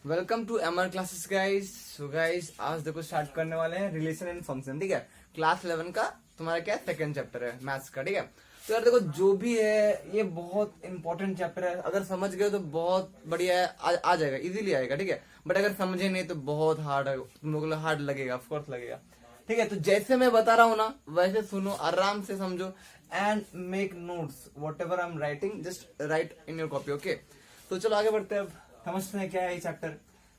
Welcome to MR classes guys. So guys आज देखो start करने वाले हैं रिलेशन एंड फंक्शन। ठीक है, क्लास 11 का तुम्हारा क्या सेकंड चैप्टर है मैथ्स का। ठीक है, तो यार देखो जो भी है ये बहुत इंपॉर्टेंट चैप्टर है। अगर समझ गए तो बहुत बढ़िया है, आ जाएगा, इजीली आएगा। ठीक है, बट अगर समझे नहीं तो बहुत हार्ड है, तुम लोगों को हार्ड लगेगा, ऑफकोर्स लगेगा। ठीक है, तो जैसे मैं बता रहा हूँ ना वैसे सुनो, आराम से समझो and make notes what ever I am writing, just right in your copy. Okay, तो चलो आगे बढ़ते हैं। अब समझते हैं क्या है ये चैप्टर।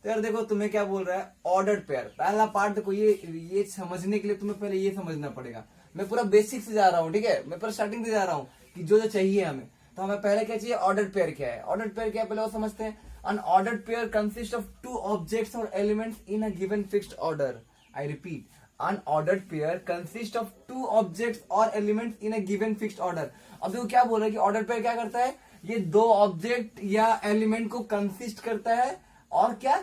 तो यार देखो तुम्हें क्या बोल रहा है, ऑर्डर्ड पेयर। पहला पार्ट देखो, ये समझने के लिए तुम्हें पहले ये समझना पड़ेगा। मैं पूरा बेसिक से जा रहा हूँ। ठीक है, मैं पूरा स्टार्टिंग से जा रहा हूँ कि जो जो चाहिए हमें। तो हमें पहले क्या चाहिए, ऑर्डर्ड पेयर क्या है। ऑर्डर्ड पेयर क्या है पहले वो समझते हैं। An ordered pair consists of two objects or elements in a given fixed order. I repeat, an ordered pair consists of two objects or elements in a given fixed order. अब देखो क्या बोल रहा है कि ऑर्डर पेयर क्या करता है, ये दो ऑब्जेक्ट या एलिमेंट को कंसिस्ट करता है और क्या,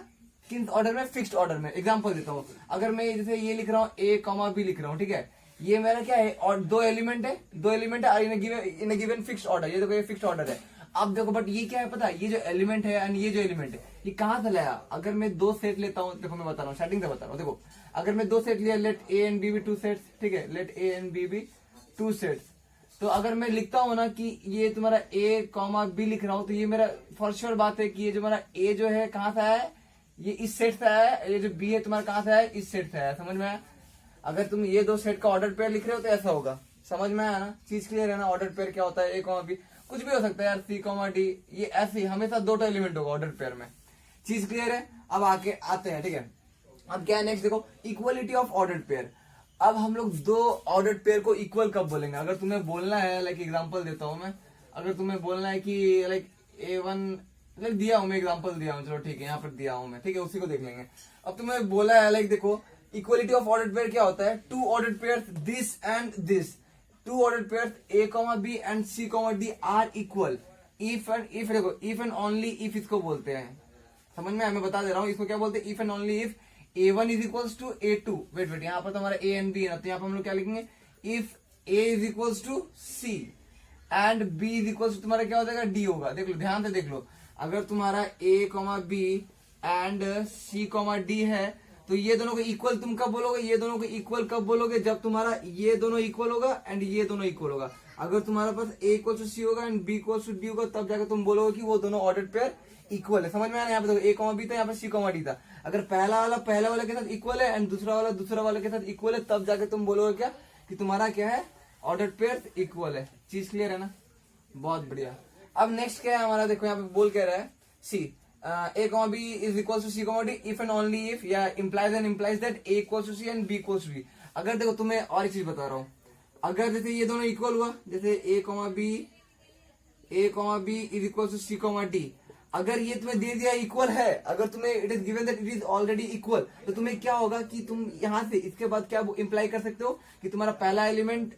किस ऑर्डर में, फिक्स्ड ऑर्डर में। एग्जांपल देता हूँ, अगर मैं जैसे ये लिख रहा हूँ ए कॉमा बी लिख रहा हूँ। ठीक है, ये मेरा क्या है, और दो एलिमेंट है इन अ गिवन फिक्स्ड ऑर्डर। ये देखो ये फिक्स्ड ऑर्डर है। अब देखो बट ये क्या है पता है, ये जो एलिमेंट है एंड ये जो एलिमेंट है ये कहाँ से लाया। अगर मैं दो सेट लेता हूँ, देखो मैं बता रहा हूँ, स्टार्टिंग से बता रहा हूँ। देखो अगर मैं दो सेट लिया, let A and B be two sets. ठीक है, let A and B be two sets. तो अगर मैं लिखता हूँ ना कि ये तुम्हारा ए कॉमा बी लिख रहा हूँ, तो ये मेरा फॉर श्योर बात है कि ये जो मेरा ए जो है कहाँ से आया है, ये इस सेट से आया है। ये जो बी है तुम्हारा कहाँ से आया है, इस सेट से आया है। समझ में आया। अगर तुम ये दो सेट का ऑर्डर पेयर लिख रहे हो तो ऐसा होगा। समझ में आया ना, चीज क्लियर है ना। ऑर्डर पेयर क्या होता है, ए कॉमा बी, कुछ भी हो सकता है यार, सी कॉमा डी, ये ऐसे ही हमेशा दो एलिमेंट होगा ऑर्डर पेयर में। चीज क्लियर है। अब आके आते हैं। ठीक है, अब क्या है नेक्स्ट, देखो इक्वलिटी ऑफ ऑर्डर पेयर। अब हम लोग दो ऑर्डर पेयर को इक्वल कब बोलेंगे। अगर तुम्हें बोलना है, लाइक एग्जांपल देता हूं मैं, अगर तुम्हें बोलना है कि लाइक A1 दिया हूं मैं, एग्जांपल दिया हूं, चलो ठीक है, यहाँ पर दिया हूं मैं। ठीक है, उसी को देख लेंगे। अब तुम्हें बोला है लाइक देखो इक्वलिटी ऑफ ऑर्डर पेयर क्या होता है, two order pair this and this, two order pair A comma B and C comma D are equal if and if. देखो इफ एंड ओनली इफ इसको बोलते हैं। समझ में, मैं बता दे रहा हूँ इसको क्या बोलते हैं, if and only if A1 is equals to A2। Wait यहाँ पर तुम्हारा ए एंड बी है ना, तो यहाँ पर हम लोग क्या लिखेंगे, if A is equals to C and B is equals to तुम्हारा क्या हो जाएगा, D होगा। देख लो, ध्यान से देख लो, अगर तुम्हारा A comma B and C comma D है तो ये दोनों को इक्वल तुम कब बोलोगे, ये दोनों को इक्वल कब बोलोगे, जब तुम्हारा ये दोनों इक्वल होगा एंड ये दोनों इक्वल होगा। अगर तुम्हारे पास A इक्वल टू C होगा and B equal to D होगा, तब जाकर तुम बोलोगे कि वो दोनों ऑर्डर पेयर इक्वल है। समझ में आया। यहाँ पे देखो A कॉमा बी था, यहाँ पे C कॉमा D था। अगर पहला वाला पहले वाले के साथ इक्वल है एंड दूसरा वाला दूसरा वाले के साथ इक्वल है, तब जाके तुम बोलोगे क्या कि तुम्हारा क्या है, ऑर्डर पेयर इक्वल है। चीज क्लियर है ना, बहुत बढ़िया। अब नेक्स्ट क्या है हमारा, देखो यहाँ पे बोल कह रहा है C A comma B is equal to C comma D if and only if, या implies and implies that A equal to C and B equal to D। अगर देखो तुम्हें और एक चीज बता रहा हूँ, अगर जैसे ये दोनों इक्वल हुआ, जैसे A comma B is equal to C comma D, अगर ये तुम्हें दे दिया इक्वल है, अगर तुम्हें it is given that it is already equal, तो तुम्हें क्या होगा कि तुम यहाँ से इसके बाद क्या इंप्लाई कर सकते हो कि तुम्हारा पहला एलिमेंट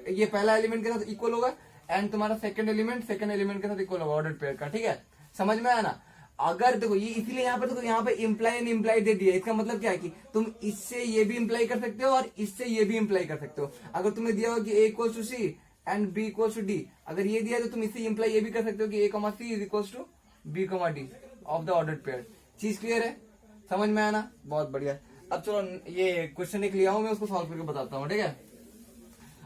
ये पहला एलिमेंट के साथ इक्वल होगा एंड तुम्हारा सेकंड एलिमेंट के साथ इक्वल होगा ऑर्डर पेयर का। ठीक है, समझ में आया ना। अगर देखो ये इसीलिए यहाँ पे देखो यहाँ पे इम्प्लाई एंड इम्प्लाई दे दिया, इसका मतलब क्या है कि तुम इससे ये भी इम्प्लाई कर सकते हो और इससे ये भी इम्प्लाई कर सकते हो। अगर तुम्हें दिया हो कि A equal to C and B equal to D, अगर ये दिया तो तुम इससे इम्प्लाई ये भी कर सकते हो कि A comma C is equal to B comma D of the order pair. चीज क्लियर है, समझ में आया ना, बहुत बढ़िया। अब चलो ये क्वेश्चन एक लिया हूं मैं, उसको सॉल्व करके बताता हूँ। ठीक है,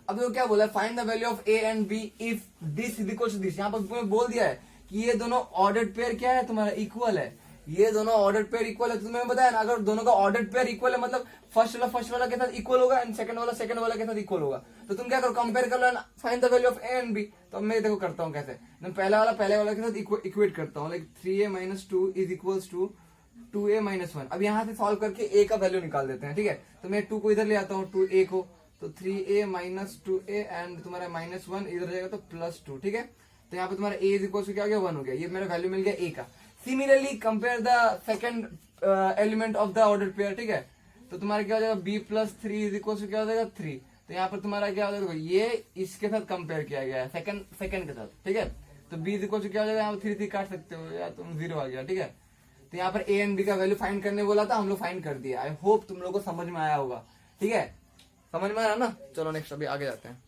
अब देखो क्या बोला है, find the value of A and B if this is equal to this. यहाँ पर तुम्हें बोल दिया है कि ये दोनों ऑर्डर पेयर क्या है, तुम्हारा इक्वल है। ये दोनों ऑर्डर पेयर इक्वल है, तो तुम्हें बताया ना, अगर दोनों का ऑर्डर पेयर इक्वल है मतलब फर्स्ट वाला के साथ इक्वल होगा एंड सेकंड वाला के साथ इक्वल होगा। तो तुम क्या करो, कंपेयर कर लो, find the value of A and B। तो मैं देखो करता हूँ कैसे, मैं पहले वाला के साथ इक्वेट करता हूँ, like 3A minus 2 is equals to 2A minus 1। अब यहाँ से सॉल्व करके A का वैल्यू निकाल देते हैं। ठीक है, तो मैं 2 को इधर ले आता हूँ, 2A को, तो 3A माइनस 2A एंड तुम्हारा माइनस 1 इधर जाएगा तो प्लस 2। ठीक है, तो यहाँ पे तुम्हारा A इज इक्वल टू क्या हो गया, 1 हो गया। ये मेरा वैल्यू मिल गया A का। Similarly compare the second element of the order pair. ठीक है, तो तुम्हारा क्या हो जाएगा, B plus 3 is equal to क्या हो जाएगा, 3। तो यहाँ पर तुम्हारा क्या हो जाएगा, ये इसके साथ कंपेयर किया गया है सेकंड के साथ। ठीक है, तो B इज इक्वल टू क्या हो जाएगा, यहाँ पर 3 काट सकते हो या तुम 0 आ गया। ठीक है, तो यहाँ पर A एंड B का वैल्यू फाइंड करने बोला था, हम लोग फाइंड कर दिया। आई होप तुम लोग को समझ में आया होगा। ठीक है, समझ में आ रहा ना। चलो नेक्स्ट अभी आगे जाते हैं।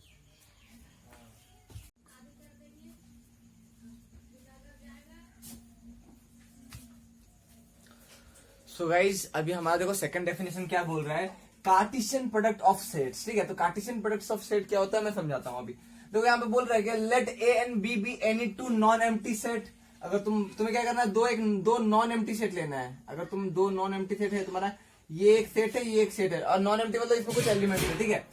सो गाइज अभी हमारा देखो सेकंड डेफिनेशन क्या बोल रहा है, कार्टेशियन प्रोडक्ट ऑफ सेट्स। ठीक है, तो कार्टेशियन प्रोडक्ट ऑफ सेट क्या होता है मैं समझाता हूँ अभी। देखो यहाँ पे बोल रहा है कि let A and B any two non empty set. अगर तुम्हें क्या करना है, दो नॉन एम्प्टी सेट लेना है। अगर तुम दो नॉन एम्प्टी सेट है तुम्हारा, ये एक सेट है ये एक सेट है, और नॉन एम्प्टी मतलब इसमें कुछ एलिमेंट है। ठीक है,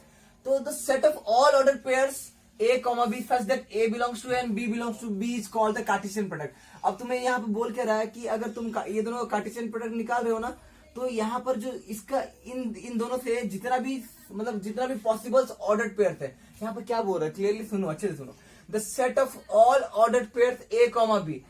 तो the set of all order pairs A, B such that A belongs to A and B belongs to B is called the Cartesian product। अब तुम्हें यहाँ पे बोल के रहा है कि अगर तुम ये दोनों कार्टेशियन प्रोडक्ट निकाल रहे हो ना, तो यहाँ पर जो इसका इन दोनों से जितना भी पॉसिबल ऑर्डर्ड पेयर्स है, यहाँ पर क्या बोल रहा है क्लियरली सुनो, अच्छे से सुनो। The set of all ordered pairs A, B,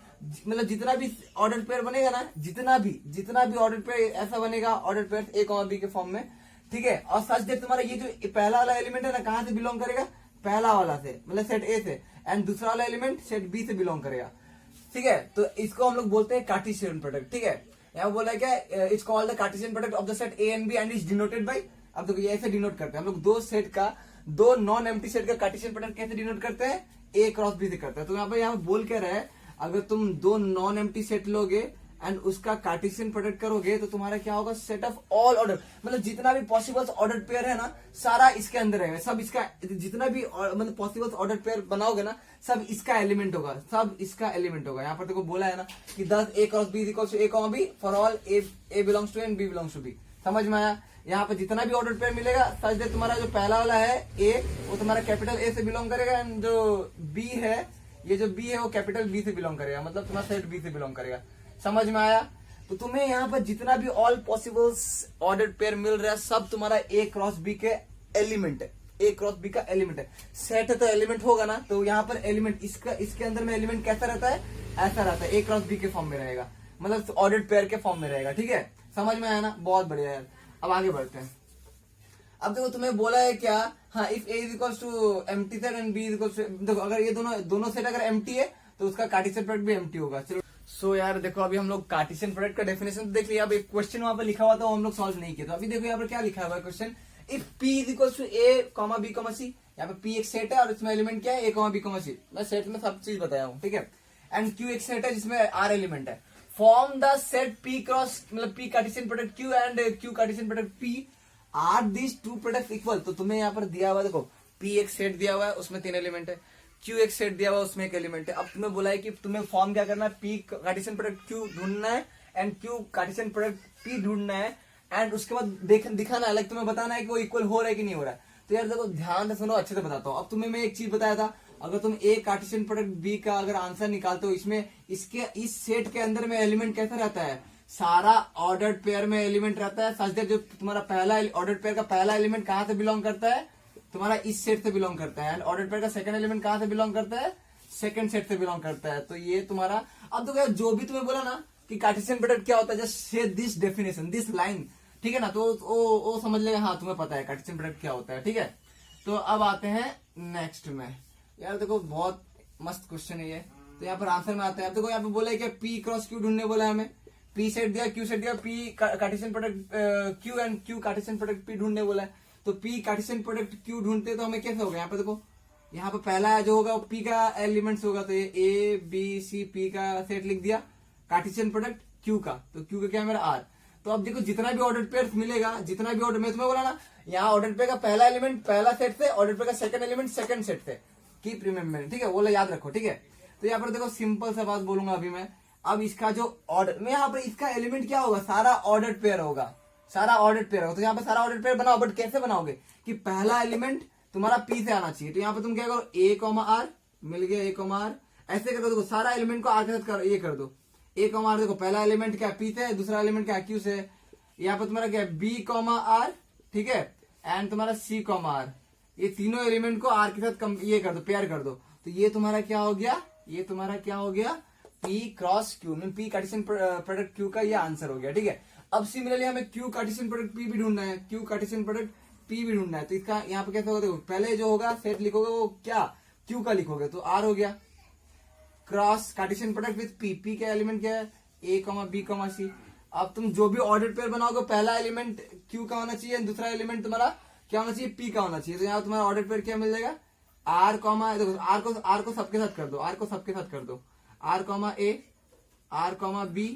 मतलब जितना भी ऑर्डर पेयर बनेगा ना, जितना भी ऑर्डर पेयर ऐसा बनेगा ऑर्डर पेयर A, B के फॉर्म में। ठीक है, और सच दैट तुम्हारा ये जो पहला वाला एलिमेंट है ना, कहाँ से बिलोंग करेगा, पहला वाला से, मतलब सेट ए से, एंड दूसरा वाला एलिमेंट सेट बी से बिलोंग करेगा। ठीक है, तो इसको हम लोग बोलते हैं कार्टेशियन प्रोडक्ट। ठीक है, यहाँ बोला क्या, it's called the cartesian product of the set A and B and is denoted by. अब देखो ये ऐसे डिनोट करते हैं हम लोग, दो नॉन एम्प्टी सेट का कार्टेशियन प्रोडक्ट कैसे डिनोट करते हैं, ए क्रॉस बी से करते हैं। तो यहाँ पे बोल क्या रहा है, अगर तुम दो नॉन एम्प्टी सेट लोगे एंड उसका कार्टेशियन प्रोडक्ट करोगे तो तुम्हारा क्या होगा, सेट ऑफ ऑल ऑर्डर, मतलब जितना भी पॉसिबल ऑर्डर पेयर है ना, सारा इसके अंदर रहेगा। सब इसका जितना भी मतलब पॉसिबल ऑर्डर पेयर बनाओगे ना, सब इसका एलिमेंट होगा। यहाँ पर देखो बोला है ना कि 10 A cross B equals to A, B for all A belongs to A and B belongs to B। समझ में आया? यहाँ पर जितना भी ऑर्डर पेयर मिलेगा, सच दैट तुम्हारा जो पहला वाला है A, वो तुम्हारा कैपिटल A से बिलोंग करेगा, एंड जो B है, ये जो B है वो कैपिटल B से बिलोंग करेगा, मतलब तुम्हारा सेट B से बिलोंग करेगा। समझ में आया? तो तुम्हें यहाँ पर जितना भी ऑल पॉसिबल्स ऑर्डर पेयर मिल रहा है, सब तुम्हारा A क्रॉस B के एलिमेंट है, A क्रॉस B का एलिमेंट है। सेट है तो एलिमेंट होगा ना, तो यहाँ पर एलिमेंट इसके अंदर में एलिमेंट कैसा रहता है, ऐसा रहता है, A क्रॉस B के फॉर्म में रहेगा, मतलब ऑर्डर पेयर के फॉर्म में रहेगा। ठीक है, समझ में आया ना? बहुत बढ़िया यार। अब आगे बढ़ते हैं। अब देखो तुम्हें बोला है क्या, हाँ, if A is equals to empty set and B is equals to, देखो अगर ये दोनों सेट अगर एम्प्टी है तो उसका कार्टेशियन प्रोडक्ट भी एम्प्टी होगा। चलो सो यार देखो, अभी हम लोग कार्टेशियन प्रोडक्ट का डेफिनेशन तो देख लिया। अब एक क्वेश्चन वहां पर लिखा हुआ था, वो हम लोग सॉल्व नहीं किया। तो अभी देखो यहाँ पर क्या लिखा हुआ है question, if P is equals to A, B, C। यहाँ पे P एक सेट है और इसमें एलिमेंट क्या है, A, B, C। मैं सेट में सब चीज बताया हूँ। ठीक है, एंड Q एक सेट है जिसमें R एलिमेंट है। Form the set P cross, मतलब P cartesian product Q and Q cartesian product P, are this two product equal. तो तुम्हें यहाँ पर दिया हुआ, देखो P एक सेट दिया हुआ है, उसमें 3 एलिमेंट है, Q एक सेट दिया हुआ है, उसमें एक एलिमेंट है। अब तुम्हें बोला है कि तुम्हें फॉर्म क्या करना है, P कार्टेशियन प्रोडक्ट Q ढूंढना है and Q cartesian product P ढूंढना है, एंड उसके बाद दिखाना है, लाइक तुम्हें बताना है कि वो इक्वल हो रहा है कि नहीं हो रहा है। तो यार देखो ध्यान से सुनो, अच्छे से बताता हूँ। अब तुम्हें मैं एक चीज बताया था, अगर तुम A कार्टेशियन प्रोडक्ट B का अगर आंसर निकालते हो, इसमें इस सेट के अंदर में एलिमेंट कैसा रहता है, सारा ऑर्डर्ड पेयर में एलिमेंट रहता है। सच दैट जो तुम्हारा पहला ऑर्डर्ड पेयर का पहला एलिमेंट कहाँ से बिलोंग करता है, तुम्हारा इस सेट से बिलोंग करता है, एंड ऑर्डर्ड पेयर का सेकंड एलिमेंट कहाँ से बिलोंग करता है, सेकंड सेट से बिलोंग करता है। तो ये तुम्हारा, अब तो जो भी तुम्हें बोला ना कि कार्टेशियन प्रोडक्ट क्या होता है, just say this definition, this line. ठीक है ना, तो वो समझ लेगा, हाँ तुम्हें पता है कार्टेशियन प्रोडक्ट क्या होता है। ठीक है, तो अब आते हैं नेक्स्ट में। यार देखो बहुत मस्त क्वेश्चन है ये। तो यहाँ पर आंसर में आते हैं। अब देखो यहाँ पे बोला है कि P क्रॉस Q ढूंढने बोला है हमें, P सेट दिया, Q सेट दिया, P cartesian product Q and Q cartesian product P ढूंढने बोला है। तो P कार्टेशियन प्रोडक्ट Q ढूंढते तो हमें कैसे होगा, यहाँ पे देखो, यहाँ पे पहला जो होगा वो P का एलिमेंट्स होगा, तो ये A B C P का सेट लिख दिया, कार्टेशियन प्रोडक्ट Q का, तो Q का क्या है मेरा R। तो अब देखो जितना भी ऑर्डर पेयर मिलेगा, जितना भी ऑर्डर, मैं तुम्हें बोला ना, यहाँ ऑर्डर पेयर का पहला एलिमेंट पहला सेट से, ऑर्डर पेयर का सेकंड एलिमेंट सेकंड सेट से, कीप रिमेम्बरिंग। ठीक है, वो याद रखो। ठीक है, तो यहाँ पर देखो सिंपल सा बात बोलूंगा अभी मैं। अब इसका जो ऑर्डर में यहाँ पर इसका एलिमेंट क्या होगा, सारा ऑर्डर पेयर होगा, सारा ऑर्डर पेयर होगा। तो यहाँ पर सारा ऑर्डर पेयर बनाओ, बट कैसे बनाओगे कि पहला एलिमेंट तुम्हारा P से आना चाहिए। तो यहाँ पर तुम क्या करो, A, R मिल गया, A, R ऐसे कर दो। देखो सारा एलिमेंट को R के साथ करो, ये कर दो, A, R। देखो पहला एलिमेंट क्या P से, दूसरा एलिमेंट क्या Q से। यहाँ पर तुम्हारा क्या B, R, ठीक है, एंड तुम्हारा C, R, ये तीनों एलिमेंट को R के साथ ये कर दो, पेयर कर दो। तो ये तुम्हारा क्या हो गया, ये तुम्हारा क्या हो गया, P cross Q, mean P cartesian product Q का ये आंसर हो गया। ठीक है, अब सिमिलरली हमें Q कार्टेशियन प्रोडक्ट P भी ढूंढना है, Q कार्टेशियन प्रोडक्ट P भी ढूंढना है। तो इसका यहाँ पे कैसे होगा, देखो पहले जो होगा सेट लिखोगे वो क्या, Q का लिखोगे, तो R हो गया, cross Cartesian product with P, P का एलिमेंट क्या है, A, B, C। अब तुम जो भी ऑर्डर पेयर बनाओगे, पहला एलिमेंट Q का होना चाहिए, दूसरा एलिमेंट तुम्हारा क्या होना चाहिए, P का होना चाहिए। तो यहाँ तुम्हारा ऑर्डर पेयर क्या मिल जाएगा, R, देखो R को सबके साथ कर दो, R को सबके साथ कर दो, R, A, R, B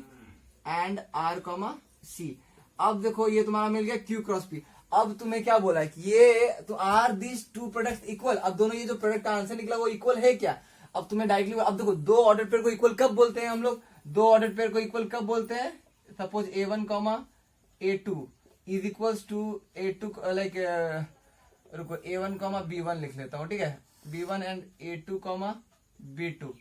and R, सी। अब देखो ये तुम्हारा मिल गया Q क्रॉस P। अब तुम्हें क्या बोला है कि ये तो are this two product equal. अब दोनों ये जो प्रोडक्ट का आंसर निकला वो इक्वल है क्या? अब तुम्हें डायरेक्टली, अब देखो दो ऑर्डर पेयर को इक्वल कब बोलते हैं हम लोग? दो ऑर्डर पेयर को इक्वल कब बोलते हैं? Suppose A1 A2 is equals to A2 like, रुको A1 B1 लिख लेता हूँ, ठीक है, B1 एंड A2 B2।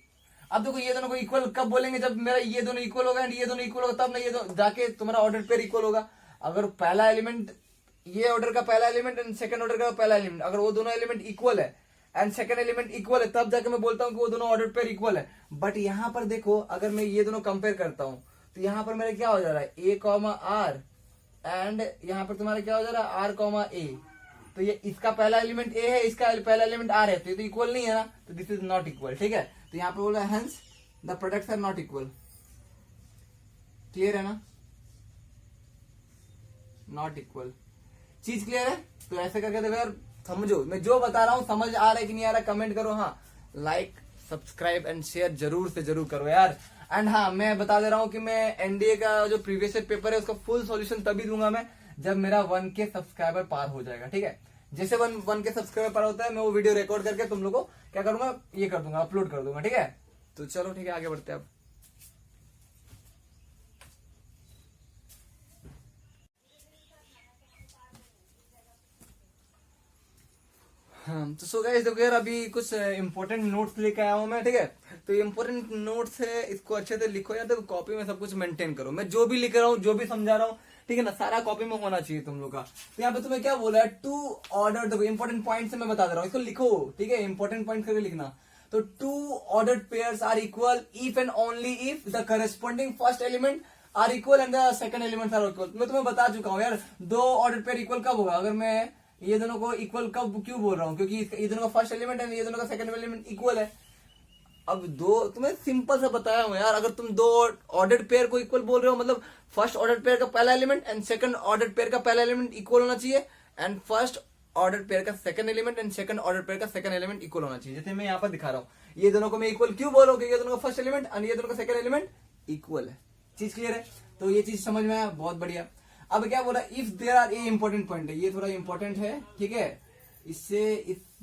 अब देखो ये दोनों को इक्वल कब बोलेंगे? जब मेरा ये दोनों इक्वल होगा एंड ये दोनों इक्वल होगा, तब ना ये जाके तुम्हारा ऑर्डर पेयर इक्वल होगा। अगर पहला एलिमेंट, ये ऑर्डर का पहला एलिमेंट एंड सेकंड ऑर्डर का पहला एलिमेंट, अगर वो दोनों एलिमेंट इक्वल है एंड सेकंड एलिमेंट इक्वल है, तब जाके मैं बोलता हूँ कि वो दोनों ऑर्डर पेयर इक्वल है। बट यहाँ पर देखो, अगर मैं ये दोनों कंपेयर करता हूँ तो यहाँ पर मेरा क्या हो जा रहा है? A R एंड यहाँ पर तुम्हारा क्या हो जा रहा है? R A। तो ये इसका पहला एलिमेंट A है, इसका पहला एलिमेंट R है, तो ये तो इक्वल नहीं है ना, तो दिस इज नॉट इक्वल, ठीक है। तो यहाँ पर बोल रहा है hence the products are not equal. Clear है ना? नॉट इक्वल, चीज क्लियर है? तो ऐसे करके देखो यार, समझो मैं जो बता रहा हूँ समझ आ रहा है कि नहीं आ रहा, कमेंट करो। हाँ, लाइक सब्सक्राइब एंड शेयर जरूर से जरूर करो यार। एंड हाँ, मैं बता दे रहा हूँ कि मैं एनडीए का जो प्रीवियस पेपर है उसका फुल सॉल्यूशन तभी दूंगा मैं जब मेरा 1K सब्सक्राइबर पार हो जाएगा, ठीक है। जैसे 1K सब्सक्राइबर पार होता है, मैं वो वीडियो रिकॉर्ड करके तुम लोगों को क्या करूंगा, ये कर दूंगा, अपलोड कर दूंगा, ठीक है। तो चलो ठीक है, आगे बढ़ते हैं अब। हाँ, तो सो गाइस देखो यार, अभी कुछ इंपॉर्टेंट नोट्स लेके आया हूँ मैं, ठीक है। तो इंपॉर्टेंट नोट्स है, इसको अच्छे से लिखो यार। देखो कॉपी में सब कुछ मेंटेन करो, मैं जो भी लिख रहा हूँ, जो भी समझा रहा हूँ, ठीक है ना, सारा कॉपी में होना चाहिए तुम लोग का। तो यहाँ पे तुम्हें क्या बोला है? टू ऑर्डर, देखो इंपॉर्टेंट पॉइंट से मैं बता दे रहा हूँ, इसको लिखो, ठीक है, इंपॉर्टेंट पॉइंट करके लिखना। तो two ordered pairs are equal if and only if the corresponding first element are equal and the second element are equal. मैं तुम्हें बता चुका हूँ यार, दो ऑर्डर्ड पेयर इक्वल कब होगा? अगर मैं ये दोनों को इक्वल कब क्यों बोल रहा हूँ? क्योंकि ये दोनों का फर्स्ट एलिमेंट है, ये दोनों का सेकंड एलिमेंट इक्वल है। अब दो, तुम्हें सिंपल सा बताया हूँ यार, अगर तुम दो ऑर्डर्ड पेयर को इक्वल बोल रहे हो, मतलब फर्स्ट ऑर्डर्ड पेयर का पहला element and second ordered pair का पहला एलिमेंट इक्वल होना चाहिए, एंड फर्स्ट ऑर्डर्ड पेयर का second element and second ordered pair का सेकंड एलिमेंट इक्वल होना चाहिए। जैसे मैं यहाँ पर दिखा रहा हूँ, ये दोनों को मैं इक्वल क्यों बोल रहा हूँ? क्योंकि ये दोनों का फर्स्ट एलिमेंट एंड ये दोनों का सेकंड एलिमेंट इक्वल है। चीज क्लियर है? तो ये चीज समझ में आया, बहुत बढ़िया। अब क्या बोला? इफ देयर आर, ये इंपॉर्टेंट पॉइंट है, ये थोड़ा इंपॉर्टेंट है, ठीक है, इससे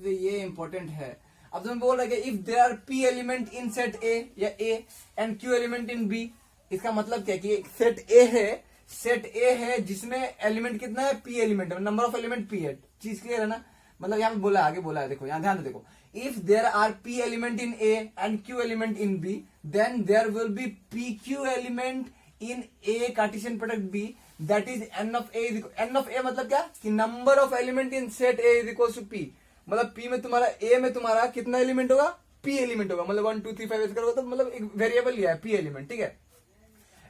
ये इंपॉर्टेंट है। अब तुम्हें बोल रहा है if there are P element in set A या A and Q element in B। इसका मतलब क्या कि सेट A है जिसमें एलिमेंट कितना है? P एलिमेंट है, नंबर ऑफ एलिमेंट P है। चीज क्लियर है ना? मतलब यहाँ पे बोला, आगे बोला है, देखो यहाँ ध्यान से देखो, if there are P element in A and Q element in B then there will be PQ element in A cartesian product B, that is n of A। n of A मतलब क्या कि number of element in set A is equal to P। मतलब P में तुम्हारा, A में तुम्हारा कितना element होगा? P एलिमेंट होगा, मतलब 1 2 3 5 ऐसे करोगे तो मतलब एक वेरिएबल लिया है P एलिमेंट, ठीक है।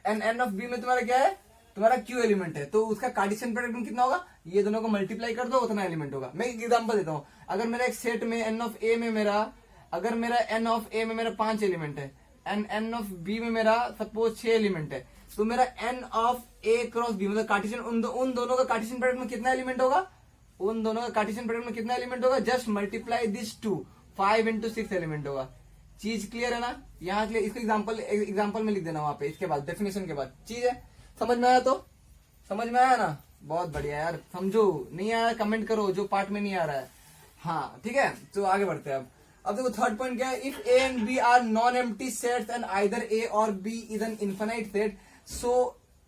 एंड n ऑफ B में तुम्हारा क्या है? तुम्हारा Q एलिमेंट है, तो उसका कार्टेशियन प्रोडक्ट में कितना होगा? ये दोनों को मल्टीप्लाई कर दो, उतना एलिमेंट होगा। मैं एक एग्जांपल देता हूँ, अगर मेरा एक सेट में n ऑफ A में मेरा, अगर मेरा n ऑफ A में मेरा 5 एलिमेंट है एंड n ऑफ B में मेरा सपोज 6 एलिमेंट है, तो मेरा n of A cross B मतलब कार्टेशियन, उन दोनों का कार्टेशियन प्रोडक्ट में कितना एलिमेंट होगा? उन दोनों का कार्टेशियन प्रोडक्ट में कितना एलिमेंट होगा? Just multiply this two, 5 into 6 element होगा। चीज क्लियर है ना? यहाँ क्लियर, इसको एग्जांपल में लिख देना वहां पे, इसके बाद डेफिनेशन के बाद। चीज है, समझ में आया? तो समझ में आया ना? बहुत बढ़िया यार, समझो। नहीं आया कमेंट करो, जो पार्ट में नहीं आ रहा है। हाँ ठीक है, तो आगे बढ़ते हैं अब देखो थर्ड पॉइंट क्या है? If A and B are non empty sets and either A और B is an infinite set,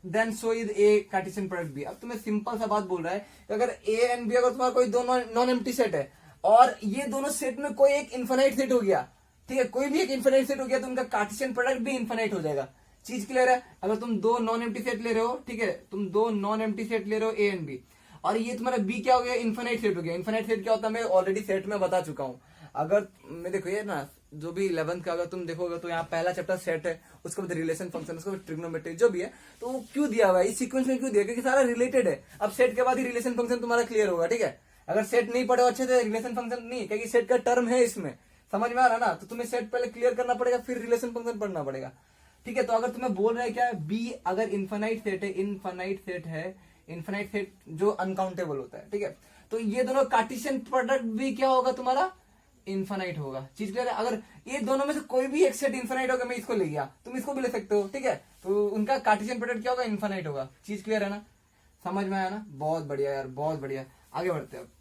then so is A cartesian product B। अब तुम्हें सिंपल सा बात बोल रहा है कि अगर A एंड B, अगर तुम्हारा कोई दो नॉन एम्प्टी सेट है और ये दोनों सेट में कोई एक इनफाइनाइट सेट हो गया, ठीक है, कोई भी एक इनफाइनाइट सेट हो गया, तो उनका कार्टेशियन प्रोडक्ट भी इनफाइनाइट हो जाएगा। चीज क्लियर है? अगर तुम दो नॉन एम्प्टी सेट ले रहे हो, ठीक है, तुम दो नॉन एम्प्टी सेट ले रहे हो A एंड B, और ये तुम्हारा B क्या हो गया? इनफाइनाइट सेट हो गया। इनफाइनाइट सेट क्या होता है मैं ऑलरेडी सेट में बता चुका हूं। अगर मैं देखो ये ना, जो भी 11th का अगर तुम देखोगे तो यहाँ पहला चैप्टर सेट है, उसके बाद रिलेशन फंक्शन, उसके बाद ट्रिग्नोमेट्री, जो भी है, तो वो क्यों दिया हुआ है इस सीक्वेंस में? क्यों दिया? क्योंकि सारा रिलेटेड है। अब सेट के बाद ही रिलेशन फंक्शन तुम्हारा क्लियर होगा, ठीक है। अगर सेट नहीं पढ़े अच्छे से, रिलेशन फंक्शन नहीं, क्योंकि सेट का टर्म है इसमें, समझ में आ रहा ना? तो तुम्हें सेट पहले क्लियर करना पड़ेगा, फिर रिलेशन फंक्शन पढ़ना पड़ेगा, ठीक है। तो अगर तुम्हें बोल रहे हैं क्या, बी अगर इनफाइनाइट सेट है, इनफाइनाइट सेट जो अनकाउंटेबल होता है, ठीक है, तो ये दोनों कार्टेशियन प्रोडक्ट भी क्या होगा तुम्हारा? इन्फानाइट होगा। चीज क्लियर है? अगर ये दोनों में से कोई भी एक सेट इन्फानाइट होगा, मैं इसको ले गया, तुम इसको भी ले सकते हो, ठीक है, तो उनका कार्टेशियन प्रोडक्ट क्या होगा? इन्फानाइट होगा। चीज क्लियर है ना? समझ में आया ना? बहुत बढ़िया यार, बहुत बढ़िया। आगे बढ़ते हैं।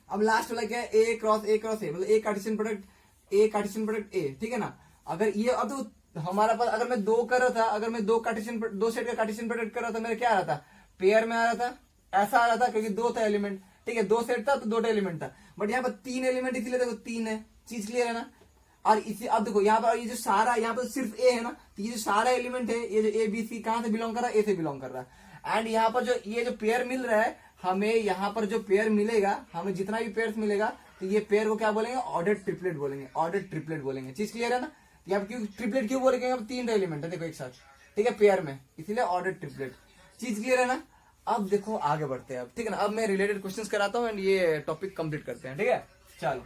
अब लास्ट वाला क्या है? ए क्रॉस ए क्रॉस ए, मतलब ए कार्टेशियन प्रोडक्ट ए, ठीक है ना? अगर ये अब तो हमारा पास, अगर मैं दो कर रहा था, अगर मैं दो सेट का कार्टेशियन प्रोडक्ट कर रहा था, मेरा क्या आ रहा था? पेयर में आ रहा था, ऐसा आ रहा था, क्योंकि दो था एलिमेंट, ठीक है, दो सेट था तो दो एलिमेंट था। बट यहाँ पर तीन एलिमेंट, इसलिए देखो तीन है। चीज क्लियर है ना? और इसी, अब देखो यहाँ पर ये जो सारा, यहाँ पर सिर्फ ए है ना, तो ये जो सारा एलिमेंट है, ये जो ए बी सी कहां से बिलोंग कर रहा है? ए से बिलोंग कर रहा है। एंड यहाँ पर जो ये जो पेयर मिल रहा है हमें, यहाँ पर जो पेयर मिलेगा हमें, जितना भी पेयर मिलेगा, तो ये पेयर को क्या बोलेंगे? ऑर्डर ट्रिपलेट बोलेंगे, ऑर्डर ट्रिपलेट बोलेंगे। चीज क्लियर है ना? यहाँ क्यों ट्रिपलेट क्यों बोलेंगे? अब तीन एलिमेंट है देखो एक साथ, ठीक है, पेयर में, इसीलिए ऑर्डर ट्रिपलेट। चीज क्लियर है ना? अब देखो आगे बढ़ते हैं अब, ठीक है ना? अब मैं रिलेटेड क्वेश्चंस कराता हूँ एंड ये टॉपिक कंप्लीट करते हैं, ठीक है? चलो।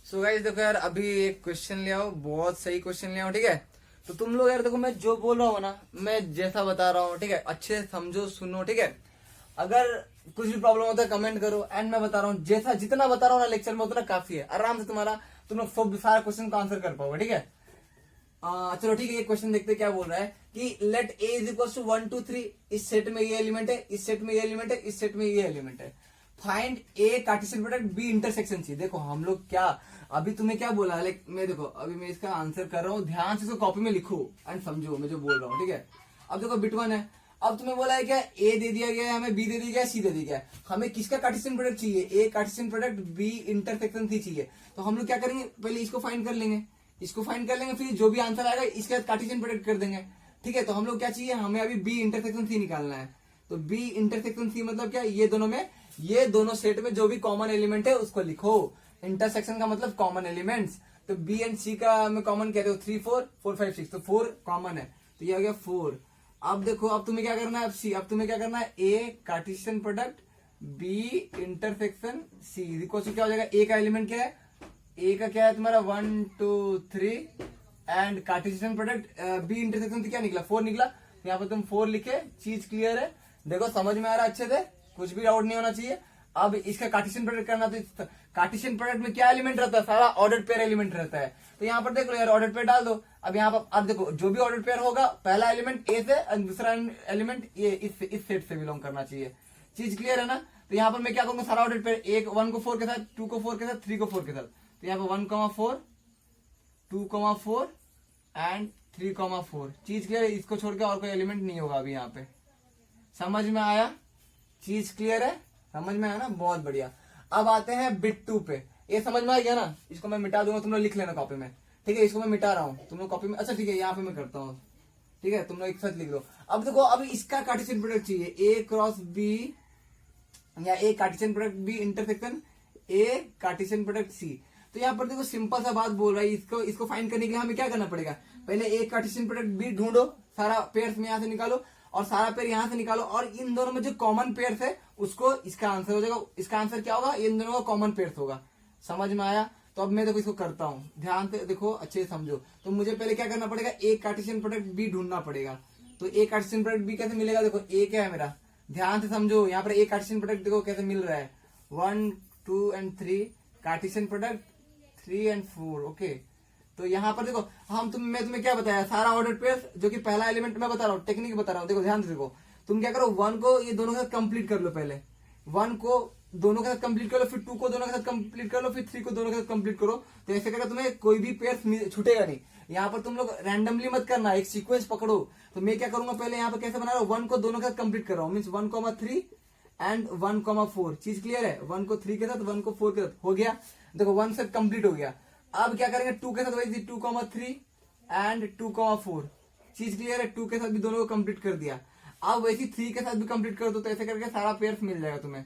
सो गाइस देखो यार, अभी एक क्वेश्चन ले आओ, बहुत सही क्वेश्चन ले आओ, ठीक है? तो तुम लोग यार देखो, मैं जो बोल रहा हूँ ना, मैं जैसा बता रहा हूँ, ठीक है, अच्छे से समझो, सुनो, ठीक है? अगर कुछ भी प्रॉब्लम होता है कमेंट करो, एंड मैं बता रहा हूँ, जैसा जितना बता रहा हूँ ना लेक्चर में, उतना काफी है, आराम से तुम लोग सब सारा क्वेश्चन का आंसर कर पाओगे, ठीक है? चलो ठीक है, ये क्वेश्चन देखते क्या बोल रहा है कि let A is equal to 1 2 3, इस सेट में ये एलिमेंट है, इस सेट में ये एलिमेंट है, इस सेट में ये एलिमेंट है, find A Cartesian product B intersection C. देखो हम लोग क्या, अभी तुम्हें क्या बोला है, मैं देखो अभी मैं इसका आंसर कर रहा हूँ, ध्यान से इसको कॉपी में लिखो एंड समझो मैं जो बोल रहा हूँ, ठीक है? अब देखो बिट 1 है, अब तुम्हें बोला है क्या? ए दे दिया गया है हमें, बी दे दिया गया है, सी दे दिया गया है, हमें किसका कार्टेशियन प्रोडक्ट चाहिए? A Cartesian product B intersection C चाहिए। तो हम लोग क्या करेंगे? पहले इसको फाइंड कर लेंगे, इसको फाइंड कर लेंगे, फिर जो भी आंसर आएगा इसके साथ कार्टेशियन प्रोडक्ट कर देंगे, ठीक है? तो हम लोग क्या चाहिए? हमें अभी बी इंटरसेक्शन सी निकालना है। तो बी इंटरसेक्शन सी मतलब क्या? ये दोनों में, ये दोनों सेट में जो भी कॉमन एलिमेंट है उसको लिखो। इंटरसेक्शन का मतलब कॉमन एलिमेंट्स। तो बी एंड सी का मैं कॉमन कहते हो 3 4 4 5 6, तो 4 कॉमन है, तो ये हो गया 4। अब देखो, अब तुम्हें क्या करना है? अब तुम्हें क्या करना है? A Cartesian product B intersection C equal to क्या हो जाएगा? ए का एलिमेंट क्या है? ए का क्या है तुम्हारा? 1 2 3, and cartesian product B intersection से क्या निकला? 4 निकला। यहाँ पर तुम 4 लिखे। चीज क्लियर है? देखो समझ में आ रहा है अच्छे से, कुछ भी डाउट नहीं होना चाहिए। अब इसका कार्टेशियन प्रोडक्ट करना, तो कार्टेशियन प्रोडक्ट में क्या एलिमेंट रहता है? सारा ऑर्डर्ड पेयर एलिमेंट रहता है। तो यहाँ पर देख लो यार, ऑर्डर्ड पेयर डाल दो। अब यहाँ पर अब देखो, जो भी ऑर्डर्ड पेयर होगा, पहला एलिमेंट ए से और दूसरा एलिमेंट ये इस सेट से बिलोंग करना चाहिए। चीज क्लियर है ना? तो यहाँ पर मैं क्या करूंगा? सारा ऑर्डर्ड पेयर, एक 1 को 4 के साथ, 2 को 4 के साथ, 3 को 4 के साथ। तो यहाँ पर 1,4 2,4 एंड 3,4। चीज क्लियर है? इसको छोड़ के और कोई एलिमेंट नहीं होगा अभी यहाँ पे। समझ में आया? चीज क्लियर है? समझ में आया ना? बहुत बढ़िया। अब आते हैं बिट 2 पे। ये समझ में आ गया ना? इसको मैं मिटा दूंगा, तुम लोग लिख लेना कॉपी में, ठीक है? इसको मैं मिटा रहा हूँ, तुम लोग कॉपी में, अच्छा ठीक है, यहाँ पे मैं करता हूँ, ठीक है? तुम लोग एक साथ लिख दो। अब देखो, अब इसका कार्टेशियन प्रोडक्ट चाहिए, ए क्रॉस बी, या A Cartesian product B intersection A Cartesian product C. तो यहाँ पर देखो सिंपल सा बात बोल रहा है, इसको फाइंड करने के लिए हमें क्या करना पड़ेगा? पहले ए कार्टेशियन प्रोडक्ट बी ढूंढो, सारा पेयर्स में यहाँ से निकालो, और सारा पेयर यहाँ से निकालो, और इन दोनों में जो कॉमन पेयर्स है उसको, इसका आंसर हो जाएगा। इसका आंसर क्या होगा? इन दोनों का कॉमन पेयर्स होगा। समझ में आया? तो अब मैं देखो इसको करता हूँ, ध्यान से देखो, अच्छे से समझो। तो मुझे पहले क्या करना पड़ेगा? ए कार्टेशियन प्रोडक्ट बी ढूंढना पड़ेगा। तो ए कार्टेशियन प्रोडक्ट बी कैसे मिलेगा? देखो ए क्या है मेरा, ध्यान से समझो। यहाँ पर ए कार्टेशियन प्रोडक्ट देखो कैसे मिल रहा है, 1 2 and 3, Cartesian product 3 and 4, okay. तो यहाँ पर देखो, मैं तुम्हें क्या बताया? सारा ऑर्डर पेयर, जो कि पहला एलिमेंट मैं बता रहा हूँ, टेक्निक बता रहा हूँ, देखो ध्यान से देखो। तुम क्या करो? 1 को ये दोनों के साथ कंप्लीट कर लो, पहले 1 को दोनों के साथ कंप्लीट कर लो, फिर 2 को दोनों के साथ कंप्लीट कर लो, फिर 3 को दोनों के साथ कंप्लीट करो। तो ऐसे करके तुम्हें कोई भी पेयर छूटेगा नहीं। यहाँ पर तुम लोग रैंडमली मत करना, एक सीक्वेंस पकड़ो। तो मैं क्या करूंगा? पहले यहाँ पर कैसे बना रहा हूँ? 1 को दोनों के साथ कंप्लीट कर रहा हूँ, मीन्स 1,3 एंड 1,4। चीज क्लियर है? 1 को 3 के साथ, 1 को 4 के साथ, हो गया। देखो 1 से कंप्लीट हो गया। अब क्या करेंगे? 2 के साथ वही 2,3 एंड 2,4। चीज क्लियर है? 2 के साथ भी दोनों को कंप्लीट कर दिया। अब वैसे 3 के साथ भी कंप्लीट कर दो, तो ऐसे करके सारा पेयर्स मिल जाएगा तुम्हें।